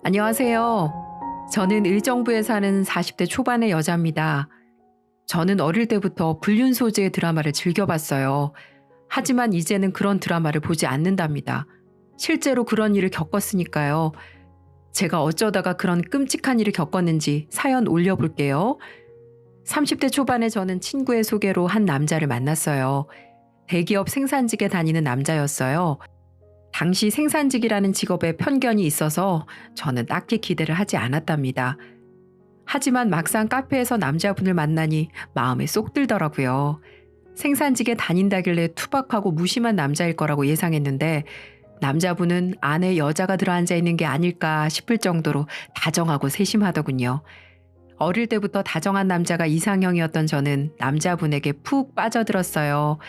안녕하세요. 저는 의정부에 사는 40대 초반의 여자입니다. 저는 어릴 때부터 불륜 소재의 드라마를 즐겨봤어요. 하지만 이제는 그런 드라마를 보지 않는답니다. 실제로 그런 일을 겪었으니까요. 제가 어쩌다가 그런 끔찍한 일을 겪었는지 사연 올려볼게요. 30대 초반에 저는 친구의 소개로 한 남자를 만났어요. 대기업 생산직에 다니는 남자였어요. 당시 생산직이라는 직업에 편견이 있어서 저는 딱히 기대를 하지 않았답니다. 하지만 막상 카페에서 남자분을 만나니 마음에 쏙 들더라고요. 생산직에 다닌다길래 투박하고 무심한 남자일 거라고 예상했는데 남자분은 안에 여자가 들어앉아 있는 게 아닐까 싶을 정도로 다정하고 세심하더군요. 어릴 때부터 다정한 남자가 이상형이었던 저는 남자분에게 푹 빠져들었어요.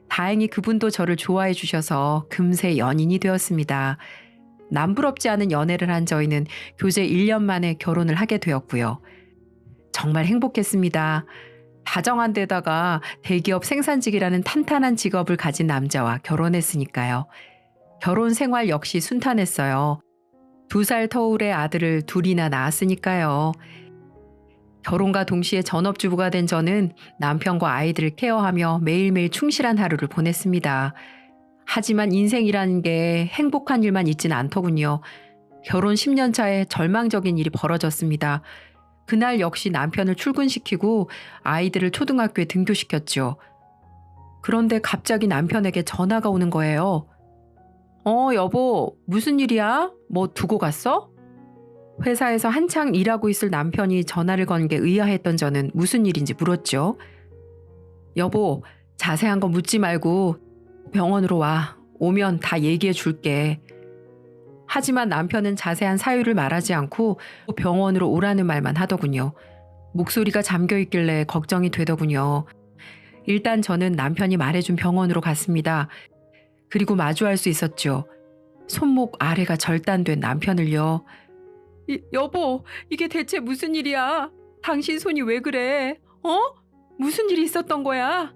다행히 그분도 저를 좋아해 주셔서 금세 연인이 되었습니다. 남부럽지 않은 연애를 한 저희는 교제 1년 만에 결혼을 하게 되었고요. 정말 행복했습니다. 다정한 데다가 대기업 생산직이라는 탄탄한 직업을 가진 남자와 결혼했으니까요. 결혼 생활 역시 순탄했어요. 2살 터울의 아들을 둘이나 낳았으니까요. 결혼과 동시에 전업주부가 된 저는 남편과 아이들을 케어하며 매일매일 충실한 하루를 보냈습니다. 하지만 인생이라는 게 행복한 일만 있진 않더군요. 결혼 10년 차에 절망적인 일이 벌어졌습니다. 그날 역시 남편을 출근시키고 아이들을 초등학교에 등교시켰죠. 그런데 갑자기 남편에게 전화가 오는 거예요. 여보, 무슨 일이야? 뭐 두고 갔어? 회사에서 한창 일하고 있을 남편이 전화를 건 게 의아했던 저는 무슨 일인지 물었죠. 여보, 자세한 거 묻지 말고 병원으로 와. 오면 다 얘기해 줄게. 하지만 남편은 자세한 사유를 말하지 않고 병원으로 오라는 말만 하더군요. 목소리가 잠겨 있길래 걱정이 되더군요. 일단 저는 남편이 말해준 병원으로 갔습니다. 그리고 마주할 수 있었죠. 손목 아래가 절단된 남편을요. 여보, 이게 대체 무슨 일이야? 당신 손이 왜 그래? 무슨 일이 있었던 거야?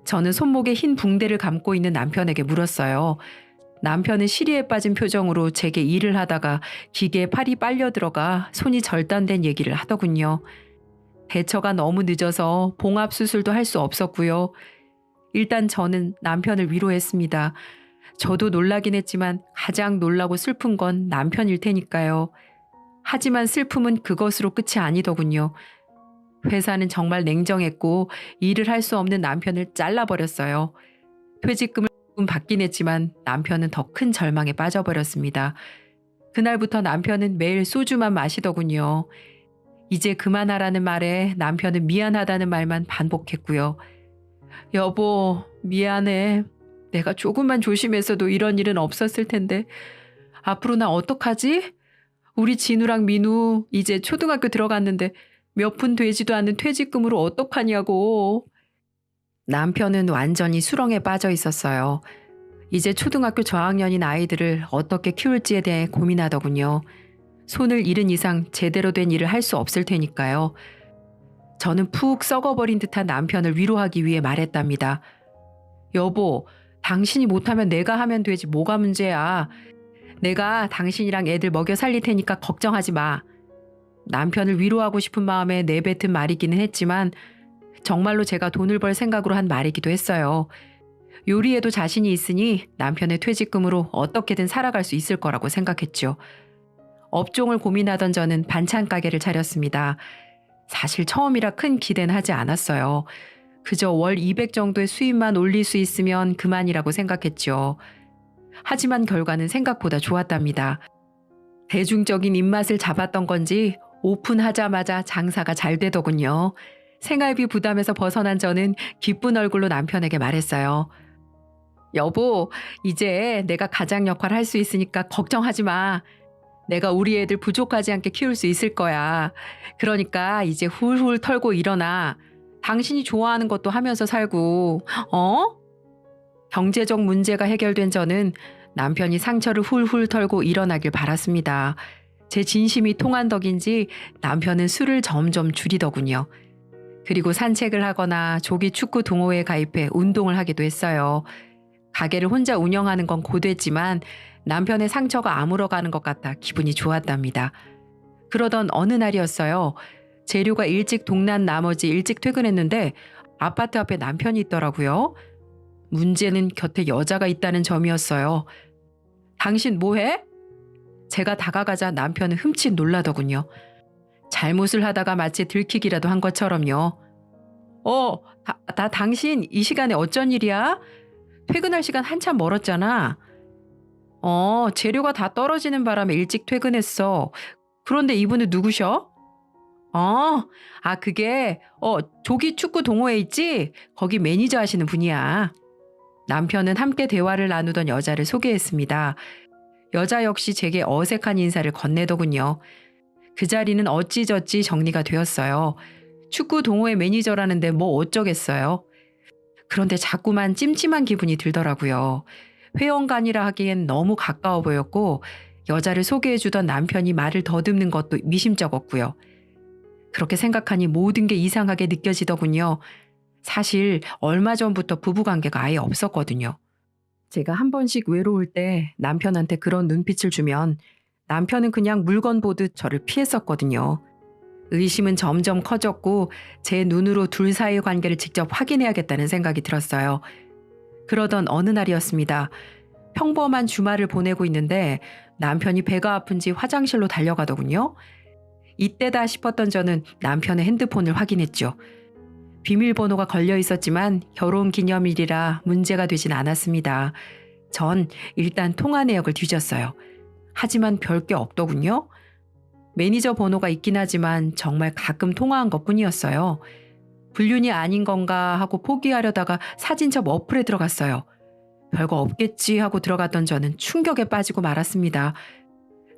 저는 손목에 흰 붕대를 감고 있는 남편에게 물었어요. 남편은 시리에 빠진 표정으로 제게 일을 하다가 기계에 팔이 빨려 들어가 손이 절단된 얘기를 하더군요. 대처가 너무 늦어서 봉합 수술도 할 수 없었고요. 일단 저는 남편을 위로했습니다. 저도 놀라긴 했지만 가장 놀라고 슬픈 건 남편일 테니까요. 하지만 슬픔은 그것으로 끝이 아니더군요. 회사는 정말 냉정했고 일을 할 수 없는 남편을 잘라버렸어요. 퇴직금을 받긴 했지만 남편은 더 큰 절망에 빠져버렸습니다. 그날부터 남편은 매일 소주만 마시더군요. 이제 그만하라는 말에 남편은 미안하다는 말만 반복했고요. 여보, 미안해. 내가 조금만 조심했어도 이런 일은 없었을 텐데. 앞으로 나 어떡하지? 우리 진우랑 민우 이제 초등학교 들어갔는데 몇 푼 되지도 않는 퇴직금으로 어떡하냐고. 남편은 완전히 수렁에 빠져 있었어요. 이제 초등학교 저학년인 아이들을 어떻게 키울지에 대해 고민하더군요. 손을 잃은 이상 제대로 된 일을 할 수 없을 테니까요. 저는 푹 썩어버린 듯한 남편을 위로하기 위해 말했답니다. 여보, 당신이 못하면 내가 하면 되지 뭐가 문제야. 내가 당신이랑 애들 먹여 살릴 테니까 걱정하지 마. 남편을 위로하고 싶은 마음에 내뱉은 말이기는 했지만 정말로 제가 돈을 벌 생각으로 한 말이기도 했어요. 요리에도 자신이 있으니 남편의 퇴직금으로 어떻게든 살아갈 수 있을 거라고 생각했죠. 업종을 고민하던 저는 반찬 가게를 차렸습니다. 사실 처음이라 큰 기대는 하지 않았어요. 그저 월 200 정도의 수입만 올릴 수 있으면 그만이라고 생각했죠. 하지만 결과는 생각보다 좋았답니다. 대중적인 입맛을 잡았던 건지 오픈하자마자 장사가 잘 되더군요. 생활비 부담에서 벗어난 저는 기쁜 얼굴로 남편에게 말했어요. 여보, 이제 내가 가장 역할을 할 수 있으니까 걱정하지 마. 내가 우리 애들 부족하지 않게 키울 수 있을 거야. 그러니까 이제 훌훌 털고 일어나. 당신이 좋아하는 것도 하면서 살고, 경제적 문제가 해결된 저는 남편이 상처를 훌훌 털고 일어나길 바랐습니다. 제 진심이 통한 덕인지 남편은 술을 점점 줄이더군요. 그리고 산책을 하거나 조기 축구 동호회에 가입해 운동을 하기도 했어요. 가게를 혼자 운영하는 건 고됐지만 남편의 상처가 아물어가는 것 같아 기분이 좋았답니다. 그러던 어느 날이었어요. 재료가 일찍 동난 나머지 일찍 퇴근했는데 아파트 앞에 남편이 있더라고요. 문제는 곁에 여자가 있다는 점이었어요. 당신 뭐해? 제가 다가가자 남편은 흠칫 놀라더군요. 잘못을 하다가 마치 들키기라도 한 것처럼요. 당신 이 시간에 어쩐 일이야? 퇴근할 시간 한참 멀었잖아. 재료가 다 떨어지는 바람에 일찍 퇴근했어. 그런데 이분은 누구셔? 그게 조기 축구 동호회 있지? 거기 매니저 하시는 분이야. 남편은 함께 대화를 나누던 여자를 소개했습니다. 여자 역시 제게 어색한 인사를 건네더군요. 그 자리는 어찌저찌 정리가 되었어요. 축구 동호회 매니저라는데 뭐 어쩌겠어요. 그런데 자꾸만 찜찜한 기분이 들더라고요. 회원간이라 하기엔 너무 가까워 보였고 여자를 소개해주던 남편이 말을 더듬는 것도 미심쩍었고요. 그렇게 생각하니 모든 게 이상하게 느껴지더군요. 사실 얼마 전부터 부부관계가 아예 없었거든요. 제가 한 번씩 외로울 때 남편한테 그런 눈빛을 주면 남편은 그냥 물건 보듯 저를 피했었거든요. 의심은 점점 커졌고 제 눈으로 둘 사이의 관계를 직접 확인해야겠다는 생각이 들었어요. 그러던 어느 날이었습니다. 평범한 주말을 보내고 있는데 남편이 배가 아픈지 화장실로 달려가더군요. 이때다 싶었던 저는 남편의 핸드폰을 확인했죠. 비밀번호가 걸려 있었지만 결혼기념일이라 문제가 되진 않았습니다. 전 일단 통화 내역을 뒤졌어요. 하지만 별게 없더군요. 매니저 번호가 있긴 하지만 정말 가끔 통화한 것뿐이었어요. 불륜이 아닌 건가 하고 포기하려다가 사진첩 어플에 들어갔어요. 별거 없겠지 하고 들어갔던 저는 충격에 빠지고 말았습니다.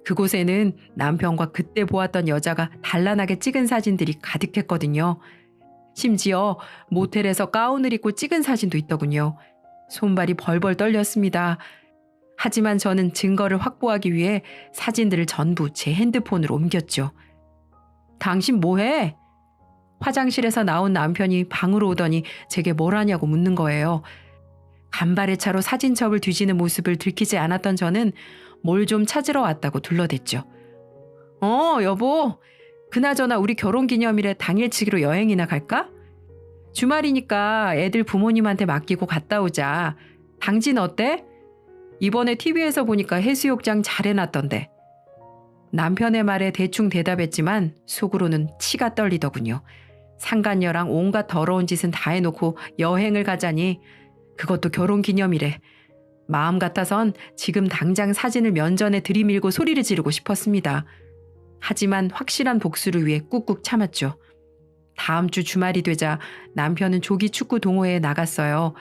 그곳에는 남편과 그때 보았던 여자가 단란하게 찍은 사진들이 가득했거든요. 심지어 모텔에서 가운을 입고 찍은 사진도 있더군요. 손발이 벌벌 떨렸습니다. 하지만 저는 증거를 확보하기 위해 사진들을 전부 제 핸드폰으로 옮겼죠. 당신 뭐해? 화장실에서 나온 남편이 방으로 오더니 제게 뭘 하냐고 묻는 거예요. 간발의 차로 사진첩을 뒤지는 모습을 들키지 않았던 저는 뭘 좀 찾으러 왔다고 둘러댔죠. 여보, 그나저나 우리 결혼기념일에 당일치기로 여행이나 갈까? 주말이니까 애들 부모님한테 맡기고 갔다 오자. 당진 어때? 이번에 TV에서 보니까 해수욕장 잘 해놨던데. 남편의 말에 대충 대답했지만 속으로는 치가 떨리더군요. 상간녀랑 온갖 더러운 짓은 다 해놓고 여행을 가자니 그것도 결혼기념일에. 마음 같아선 지금 당장 사진을 면전에 들이밀고 소리를 지르고 싶었습니다. 하지만 확실한 복수를 위해 꾹꾹 참았죠. 다음 주 주말이 되자 남편은 조기 축구 동호회에 나갔어요.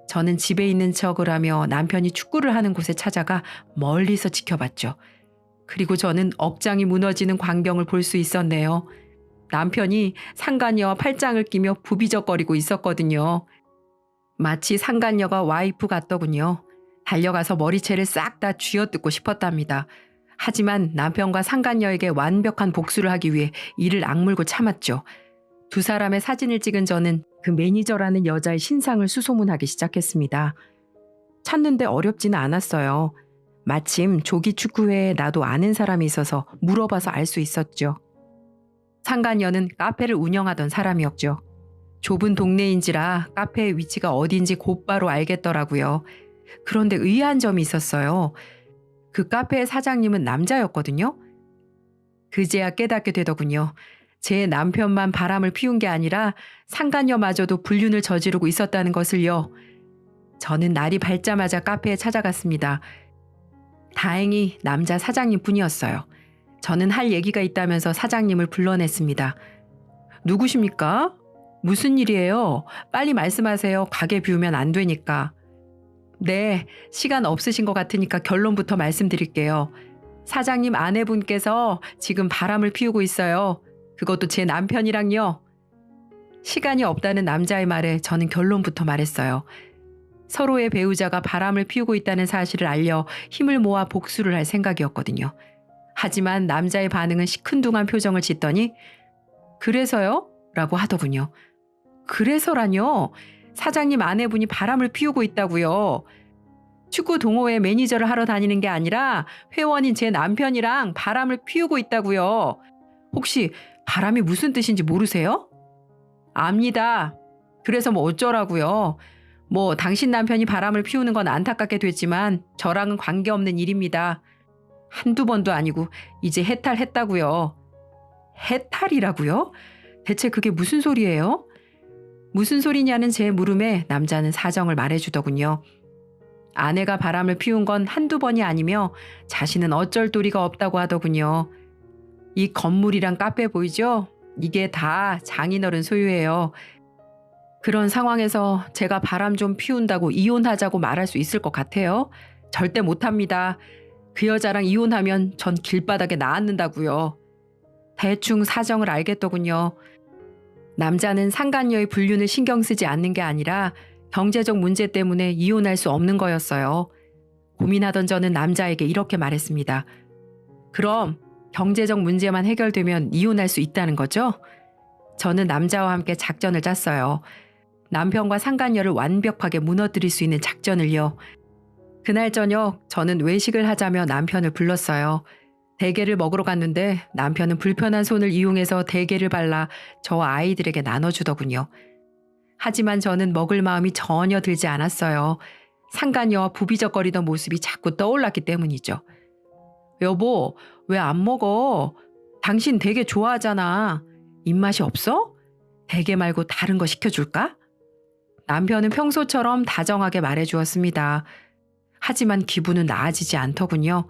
저는 집에 있는 척을 하며 남편이 축구를 하는 곳에 찾아가 멀리서 지켜봤죠. 그리고 저는 억장이 무너지는 광경을 볼 수 있었네요. 남편이 상간녀와 팔짱을 끼며 부비적거리고 있었거든요. 마치 상간녀가 와이프 같더군요. 달려가서 머리채를 싹 다 쥐어뜯고 싶었답니다. 하지만 남편과 상간녀에게 완벽한 복수를 하기 위해 이를 악물고 참았죠. 두 사람의 사진을 찍은 저는 그 매니저라는 여자의 신상을 수소문하기 시작했습니다. 찾는데 어렵지는 않았어요. 마침 조기 축구회에 나도 아는 사람이 있어서 물어봐서 알 수 있었죠. 상간녀는 카페를 운영하던 사람이었죠. 좁은 동네인지라 카페의 위치가 어딘지 곧바로 알겠더라고요. 그런데 의아한 점이 있었어요. 그 카페의 사장님은 남자였거든요. 그제야 깨닫게 되더군요. 제 남편만 바람을 피운 게 아니라 상간녀마저도 불륜을 저지르고 있었다는 것을요. 저는 날이 밝자마자 카페에 찾아갔습니다. 다행히 남자 사장님 뿐이었어요. 저는 할 얘기가 있다면서 사장님을 불러냈습니다. 누구십니까? 무슨 일이에요? 빨리 말씀하세요. 가게 비우면 안 되니까. 네, 시간 없으신 것 같으니까 결론부터 말씀드릴게요. 사장님 아내분께서 지금 바람을 피우고 있어요. 그것도 제 남편이랑요. 시간이 없다는 남자의 말에 저는 결론부터 말했어요. 서로의 배우자가 바람을 피우고 있다는 사실을 알려 힘을 모아 복수를 할 생각이었거든요. 하지만 남자의 반응은 시큰둥한 표정을 짓더니 그래서요? 라고 하더군요. 그래서라뇨? 사장님 아내분이 바람을 피우고 있다고요. 축구 동호회 매니저를 하러 다니는 게 아니라 회원인 제 남편이랑 바람을 피우고 있다고요. 혹시 바람이 무슨 뜻인지 모르세요? 압니다. 그래서 뭐 어쩌라고요. 뭐 당신 남편이 바람을 피우는 건 안타깝게 됐지만 저랑은 관계없는 일입니다. 한두 번도 아니고 이제 해탈했다고요. 해탈이라고요? 대체 그게 무슨 소리예요? 무슨 소리냐는 제 물음에 남자는 사정을 말해주더군요. 아내가 바람을 피운 건 한두 번이 아니며 자신은 어쩔 도리가 없다고 하더군요. 이 건물이랑 카페 보이죠? 이게 다 장인어른 소유예요. 그런 상황에서 제가 바람 좀 피운다고 이혼하자고 말할 수 있을 것 같아요? 절대 못합니다. 그 여자랑 이혼하면 전 길바닥에 나앉는다고요. 대충 사정을 알겠더군요. 남자는 상간녀의 불륜을 신경 쓰지 않는 게 아니라 경제적 문제 때문에 이혼할 수 없는 거였어요. 고민하던 저는 남자에게 이렇게 말했습니다. 그럼 경제적 문제만 해결되면 이혼할 수 있다는 거죠? 저는 남자와 함께 작전을 짰어요. 남편과 상간녀를 완벽하게 무너뜨릴 수 있는 작전을요. 그날 저녁 저는 외식을 하자며 남편을 불렀어요. 대게를 먹으러 갔는데 남편은 불편한 손을 이용해서 대게를 발라 저와 아이들에게 나눠주더군요. 하지만 저는 먹을 마음이 전혀 들지 않았어요. 상간녀와 부비적거리던 모습이 자꾸 떠올랐기 때문이죠. 여보, 왜 안 먹어? 당신 대게 좋아하잖아. 입맛이 없어? 대게 말고 다른 거 시켜줄까? 남편은 평소처럼 다정하게 말해주었습니다. 하지만 기분은 나아지지 않더군요.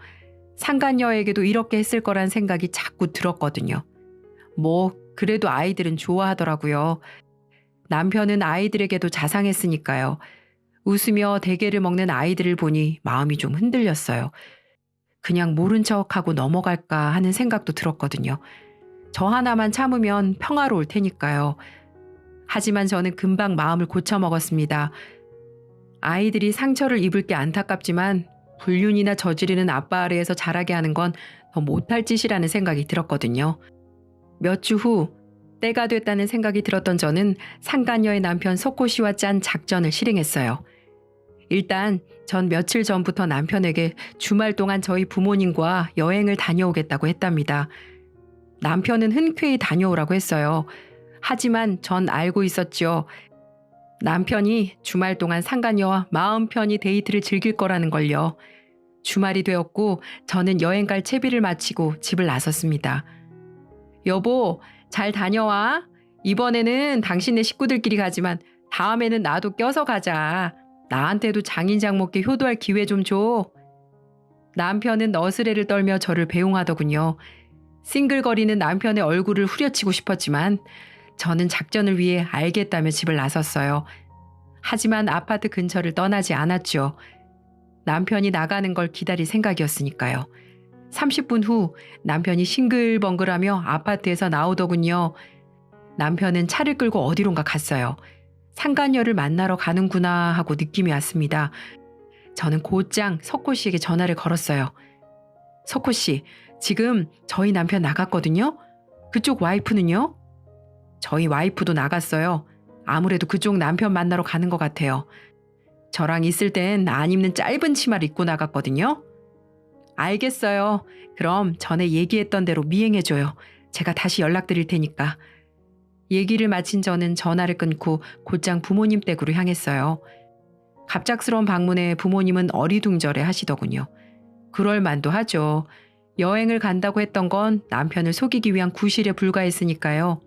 상간녀에게도 이렇게 했을 거란 생각이 자꾸 들었거든요. 뭐 그래도 아이들은 좋아하더라고요. 남편은 아이들에게도 자상했으니까요. 웃으며 대게를 먹는 아이들을 보니 마음이 좀 흔들렸어요. 그냥 모른 척하고 넘어갈까 하는 생각도 들었거든요. 저 하나만 참으면 평화로울 테니까요. 하지만 저는 금방 마음을 고쳐먹었습니다. 아이들이 상처를 입을 게 안타깝지만 불륜이나 저지르는 아빠 아래에서 자라게 하는 건 더 못할 짓이라는 생각이 들었거든요. 몇 주 후 때가 됐다는 생각이 들었던 저는 상간녀의 남편 석호 씨와 짠 작전을 실행했어요. 일단 전 며칠 전부터 남편에게 주말 동안 저희 부모님과 여행을 다녀오겠다고 했답니다. 남편은 흔쾌히 다녀오라고 했어요. 하지만 전 알고 있었죠. 남편이 주말 동안 상간녀와 마음 편히 데이트를 즐길 거라는 걸요. 주말이 되었고 저는 여행 갈 채비를 마치고 집을 나섰습니다. 여보, 잘 다녀와. 이번에는 당신네 식구들끼리 가지만 다음에는 나도 껴서 가자. 나한테도 장인장모께 효도할 기회 좀 줘. 남편은 너스레를 떨며 저를 배웅하더군요. 싱글거리는 남편의 얼굴을 후려치고 싶었지만 저는 작전을 위해 알겠다며 집을 나섰어요. 하지만 아파트 근처를 떠나지 않았죠. 남편이 나가는 걸 기다릴 생각이었으니까요. 30분 후 남편이 싱글벙글하며 아파트에서 나오더군요. 남편은 차를 끌고 어디론가 갔어요. 상간녀를 만나러 가는구나 하고 느낌이 왔습니다. 저는 곧장 석호 씨에게 전화를 걸었어요. 석호 씨, 지금 저희 남편 나갔거든요. 그쪽 와이프는요? 저희 와이프도 나갔어요. 아무래도 그쪽 남편 만나러 가는 것 같아요. 저랑 있을 땐 안 입는 짧은 치마를 입고 나갔거든요. 알겠어요. 그럼 전에 얘기했던 대로 미행해줘요. 제가 다시 연락드릴 테니까. 얘기를 마친 저는 전화를 끊고 곧장 부모님 댁으로 향했어요. 갑작스러운 방문에 부모님은 어리둥절해 하시더군요. 그럴 만도 하죠. 여행을 간다고 했던 건 남편을 속이기 위한 구실에 불과했으니까요.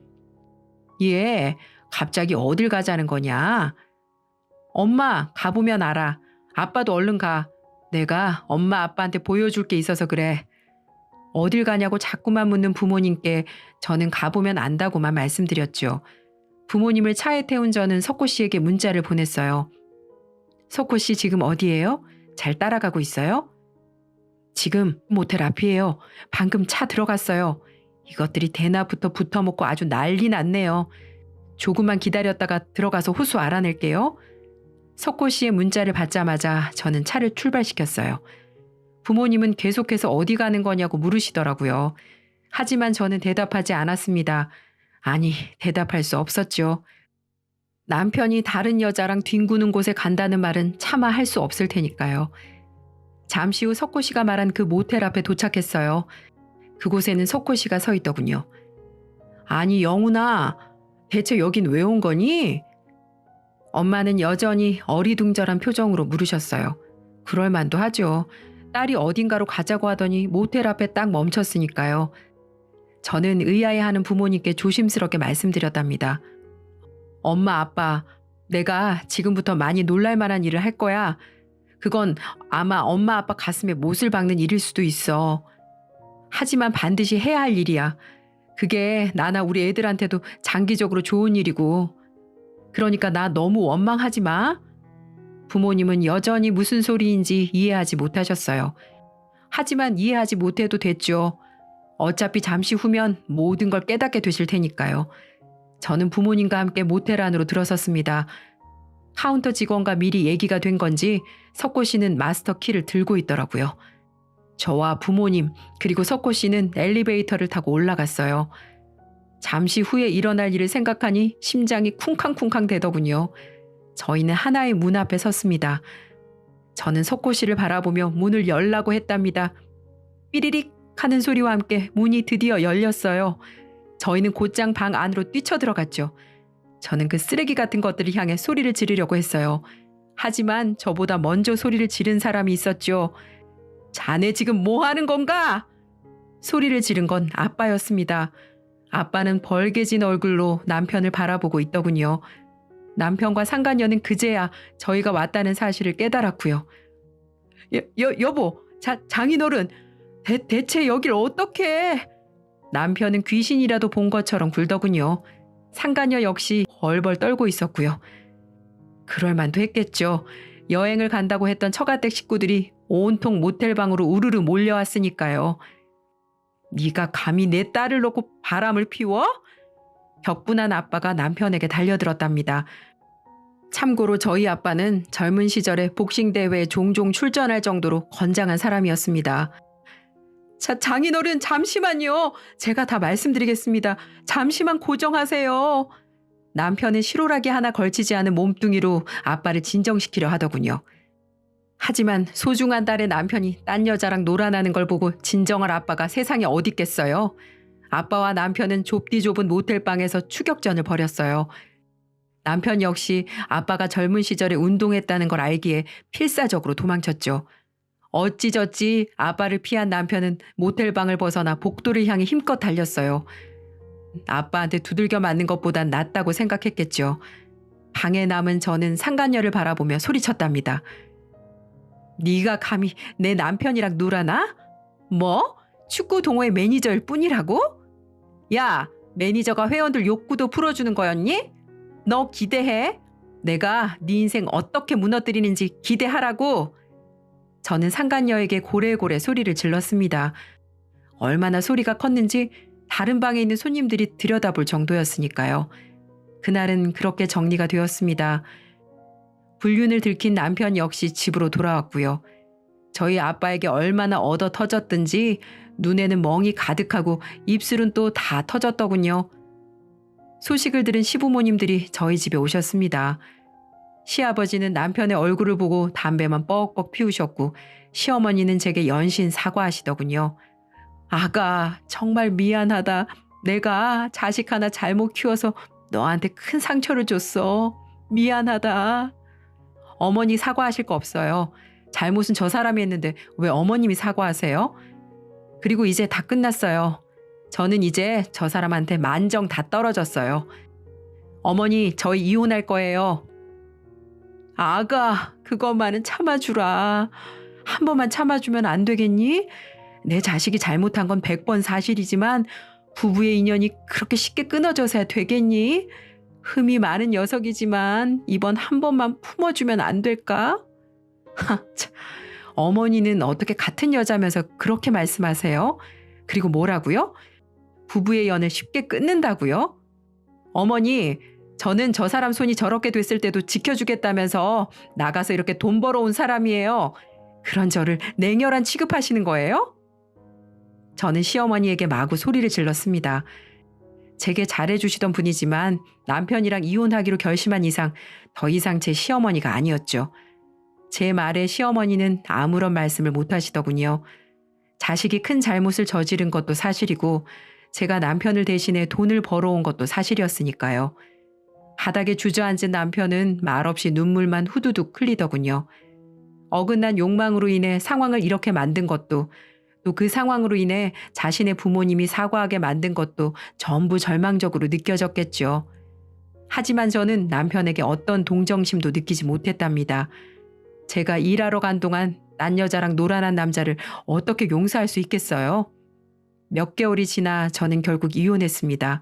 얘, 갑자기 어딜 가자는 거냐? 엄마, 가보면 알아. 아빠도 얼른 가. 내가 엄마 아빠한테 보여줄 게 있어서 그래. 어딜 가냐고 자꾸만 묻는 부모님께 저는 가보면 안다고만 말씀드렸죠. 부모님을 차에 태운 저는 석호 씨에게 문자를 보냈어요. 석호 씨 지금 어디예요? 잘 따라가고 있어요? 지금 모텔 앞이에요. 방금 차 들어갔어요. 이것들이 대낮부터 붙어먹고 아주 난리 났네요. 조금만 기다렸다가 들어가서 호수 알아낼게요. 석호 씨의 문자를 받자마자 저는 차를 출발시켰어요. 부모님은 계속해서 어디 가는 거냐고 물으시더라고요. 하지만 저는 대답하지 않았습니다. 아니, 대답할 수 없었죠. 남편이 다른 여자랑 뒹구는 곳에 간다는 말은 차마 할 수 없을 테니까요. 잠시 후 석호 씨가 말한 그 모텔 앞에 도착했어요. 그곳에는 석호 씨가 서 있더군요. 아니 영훈아, 대체 여긴 왜 온 거니? 엄마는 여전히 어리둥절한 표정으로 물으셨어요. 그럴 만도 하죠. 딸이 어딘가로 가자고 하더니 모텔 앞에 딱 멈췄으니까요. 저는 의아해하는 부모님께 조심스럽게 말씀드렸답니다. 엄마, 아빠, 내가 지금부터 많이 놀랄 만한 일을 할 거야. 그건 아마 엄마, 아빠 가슴에 못을 박는 일일 수도 있어. 하지만 반드시 해야 할 일이야. 그게 나나 우리 애들한테도 장기적으로 좋은 일이고. 그러니까 나 너무 원망하지 마. 부모님은 여전히 무슨 소리인지 이해하지 못하셨어요. 하지만 이해하지 못해도 됐죠. 어차피 잠시 후면 모든 걸 깨닫게 되실 테니까요. 저는 부모님과 함께 모텔 안으로 들어섰습니다. 카운터 직원과 미리 얘기가 된 건지 석고 씨는 마스터 키를 들고 있더라고요. 저와 부모님 그리고 석고 씨는 엘리베이터를 타고 올라갔어요. 잠시 후에 일어날 일을 생각하니 심장이 쿵쾅쿵쾅 대더군요. 저희는 하나의 문 앞에 섰습니다. 저는 석고 씨를 바라보며 문을 열라고 했답니다. 삐리릭 하는 소리와 함께 문이 드디어 열렸어요. 저희는 곧장 방 안으로 뛰쳐들어갔죠. 저는 그 쓰레기 같은 것들을 향해 소리를 지르려고 했어요. 하지만 저보다 먼저 소리를 지른 사람이 있었죠. 자네 지금 뭐 하는 건가? 소리를 지른 건 아빠였습니다. 아빠는 벌개진 얼굴로 남편을 바라보고 있더군요. 남편과 상간녀는 그제야 저희가 왔다는 사실을 깨달았고요. 여보, 장인어른, 대체 여길 어떻게? 남편은 귀신이라도 본 것처럼 굴더군요. 상간녀 역시 벌벌 떨고 있었고요. 그럴 만도 했겠죠. 여행을 간다고 했던 처가댁 식구들이 온통 모텔방으로 우르르 몰려왔으니까요. 네가 감히 내 딸을 놓고 바람을 피워? 격분한 아빠가 남편에게 달려들었답니다. 참고로 저희 아빠는 젊은 시절에 복싱 대회에 종종 출전할 정도로 건장한 사람이었습니다. 장인어른 잠시만요. 제가 다 말씀드리겠습니다. 잠시만 고정하세요. 남편은 실오라기 하나 걸치지 않은 몸뚱이로 아빠를 진정시키려 하더군요. 하지만 소중한 딸의 남편이 딴 여자랑 놀아나는 걸 보고 진정할 아빠가 세상에 어디 있겠어요. 아빠와 남편은 좁디 좁은 모텔방에서 추격전을 벌였어요. 남편 역시 아빠가 젊은 시절에 운동했다는 걸 알기에 필사적으로 도망쳤죠. 어찌저찌 아빠를 피한 남편은 모텔방을 벗어나 복도를 향해 힘껏 달렸어요. 아빠한테 두들겨 맞는 것보단 낫다고 생각했겠죠. 방에 남은 저는 상간녀를 바라보며 소리쳤답니다. 네가 감히 내 남편이랑 놀아나? 뭐? 축구 동호회 매니저일 뿐이라고? 야, 매니저가 회원들 욕구도 풀어주는 거였니? 너 기대해. 내가 네 인생 어떻게 무너뜨리는지 기대하라고. 저는 상간녀에게 고래고래 소리를 질렀습니다. 얼마나 소리가 컸는지 다른 방에 있는 손님들이 들여다볼 정도였으니까요. 그날은 그렇게 정리가 되었습니다. 불륜을 들킨 남편 역시 집으로 돌아왔고요. 저희 아빠에게 얼마나 얻어 터졌든지 눈에는 멍이 가득하고 입술은 또 다 터졌더군요. 소식을 들은 시부모님들이 저희 집에 오셨습니다. 시아버지는 남편의 얼굴을 보고 담배만 뻑뻑 피우셨고 시어머니는 제게 연신 사과하시더군요. 아가, 정말 미안하다. 내가 자식 하나 잘못 키워서 너한테 큰 상처를 줬어. 미안하다. 어머니 사과하실 거 없어요. 잘못은 저 사람이 했는데 왜 어머님이 사과하세요? 그리고 이제 다 끝났어요. 저는 이제 저 사람한테 만정 다 떨어졌어요. 어머니, 저희 이혼할 거예요. 아가, 그것만은 참아주라. 한 번만 참아주면 안 되겠니? 내 자식이 잘못한 건 100번 사실이지만 부부의 인연이 그렇게 쉽게 끊어져서야 되겠니? 흠이 많은 녀석이지만 이번 한 번만 품어주면 안 될까? 어머니는 어떻게 같은 여자면서 그렇게 말씀하세요? 그리고 뭐라고요? 부부의 연을 쉽게 끊는다고요? 어머니, 저는 저 사람 손이 저렇게 됐을 때도 지켜주겠다면서 나가서 이렇게 돈 벌어온 사람이에요. 그런 저를 냉혈한 취급하시는 거예요? 저는 시어머니에게 마구 소리를 질렀습니다. 제게 잘해주시던 분이지만 남편이랑 이혼하기로 결심한 이상 더 이상 제 시어머니가 아니었죠. 제 말에 시어머니는 아무런 말씀을 못 하시더군요. 자식이 큰 잘못을 저지른 것도 사실이고 제가 남편을 대신해 돈을 벌어온 것도 사실이었으니까요. 바닥에 주저앉은 남편은 말없이 눈물만 후두둑 흘리더군요. 어긋난 욕망으로 인해 상황을 이렇게 만든 것도, 또 그 상황으로 인해 자신의 부모님이 사과하게 만든 것도 전부 절망적으로 느껴졌겠죠. 하지만 저는 남편에게 어떤 동정심도 느끼지 못했답니다. 제가 일하러 간 동안 딴 여자랑 놀아난 남자를 어떻게 용서할 수 있겠어요? 몇 개월이 지나 저는 결국 이혼했습니다.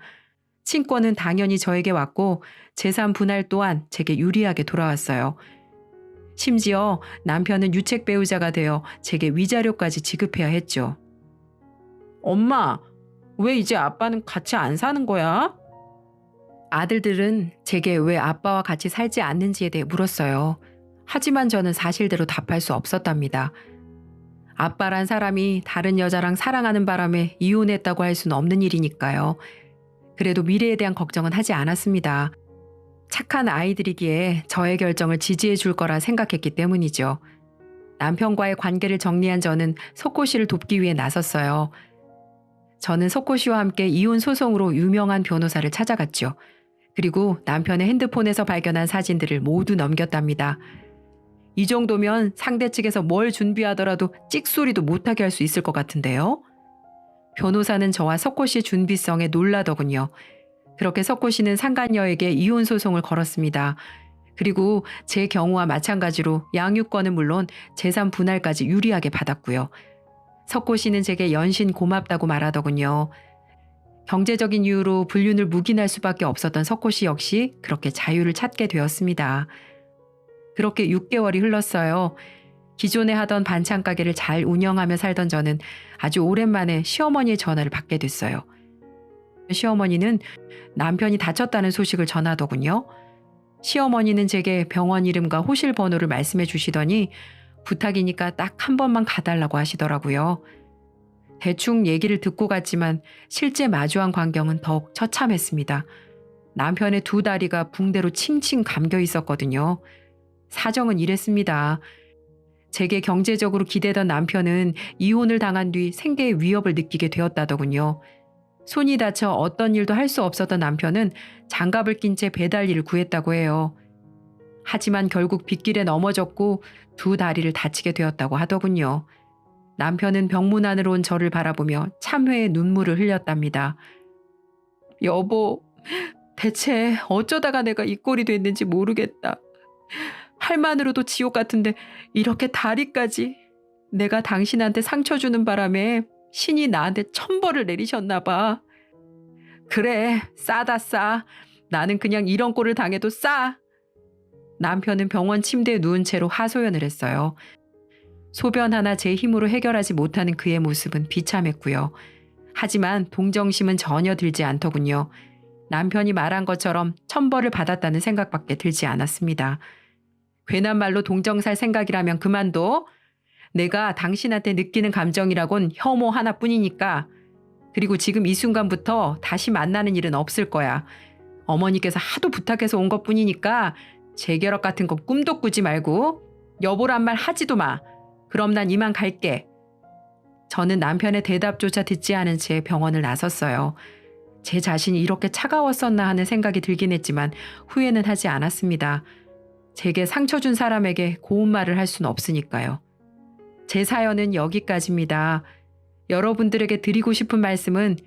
친권은 당연히 저에게 왔고 재산 분할 또한 제게 유리하게 돌아왔어요. 심지어 남편은 유책 배우자가 되어 제게 위자료까지 지급해야 했죠. 엄마, 왜 이제 아빠는 같이 안 사는 거야? 아들들은 제게 왜 아빠와 같이 살지 않는지에 대해 물었어요. 하지만 저는 사실대로 답할 수 없었답니다. 아빠란 사람이 다른 여자랑 사랑하는 바람에 이혼했다고 할 수는 없는 일이니까요. 그래도 미래에 대한 걱정은 하지 않았습니다. 착한 아이들이기에 저의 결정을 지지해 줄 거라 생각했기 때문이죠. 남편과의 관계를 정리한 저는 석호 씨를 돕기 위해 나섰어요. 저는 석호 씨와 함께 이혼 소송으로 유명한 변호사를 찾아갔죠. 그리고 남편의 핸드폰에서 발견한 사진들을 모두 넘겼답니다. 이 정도면 상대 측에서 뭘 준비하더라도 찍소리도 못하게 할 수 있을 것 같은데요. 변호사는 저와 석호 씨 준비성에 놀라더군요. 그렇게 석호 씨는 상간녀에게 이혼 소송을 걸었습니다. 그리고 제 경우와 마찬가지로 양육권은 물론 재산 분할까지 유리하게 받았고요. 석호 씨는 제게 연신 고맙다고 말하더군요. 경제적인 이유로 불륜을 묵인할 수밖에 없었던 석호 씨 역시 그렇게 자유를 찾게 되었습니다. 그렇게 6개월이 흘렀어요. 기존에 하던 반찬 가게를 잘 운영하며 살던 저는 아주 오랜만에 시어머니의 전화를 받게 됐어요. 시어머니는 남편이 다쳤다는 소식을 전하더군요. 시어머니는 제게 병원 이름과 호실 번호를 말씀해 주시더니 부탁이니까 딱 한 번만 가달라고 하시더라고요. 대충 얘기를 듣고 갔지만 실제 마주한 광경은 더욱 처참했습니다. 남편의 두 다리가 붕대로 칭칭 감겨 있었거든요. 사정은 이랬습니다. 제게 경제적으로 기대던 남편은 이혼을 당한 뒤 생계의 위협을 느끼게 되었다더군요. 손이 다쳐 어떤 일도 할 수 없었던 남편은 장갑을 낀 채 배달 일을 구했다고 해요. 하지만 결국 빗길에 넘어졌고 두 다리를 다치게 되었다고 하더군요. 남편은 병문 안으로 온 저를 바라보며 참회의 눈물을 흘렸답니다. 여보, 대체 어쩌다가 내가 이 꼴이 됐는지 모르겠다. 할만으로도 지옥 같은데 이렇게 다리까지. 내가 당신한테 상처 주는 바람에 신이 나한테 천벌을 내리셨나 봐. 그래, 싸다 싸. 나는 그냥 이런 꼴을 당해도 싸. 남편은 병원 침대에 누운 채로 하소연을 했어요. 소변 하나 제 힘으로 해결하지 못하는 그의 모습은 비참했고요. 하지만 동정심은 전혀 들지 않더군요. 남편이 말한 것처럼 천벌을 받았다는 생각밖에 들지 않았습니다. 괜한 말로 동정 살 생각이라면 그만둬. 내가 당신한테 느끼는 감정이라곤 혐오 하나뿐이니까. 그리고 지금 이 순간부터 다시 만나는 일은 없을 거야. 어머니께서 하도 부탁해서 온 것뿐이니까 재결합 같은 거 꿈도 꾸지 말고 여보란 말 하지도 마. 그럼 난 이만 갈게. 저는 남편의 대답조차 듣지 않은 채 병원을 나섰어요. 제 자신이 이렇게 차가웠었나 하는 생각이 들긴 했지만 후회는 하지 않았습니다. 제게 상처 준 사람에게 고운 말을 할 수는 없으니까요. 제 사연은 여기까지입니다. 여러분들에게 드리고 싶은 말씀은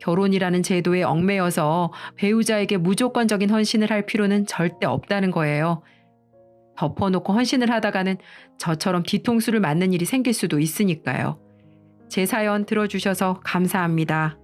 결혼이라는 제도에 얽매여서 배우자에게 무조건적인 헌신을 할 필요는 절대 없다는 거예요. 덮어놓고 헌신을 하다가는 저처럼 뒤통수를 맞는 일이 생길 수도 있으니까요. 제 사연 들어주셔서 감사합니다.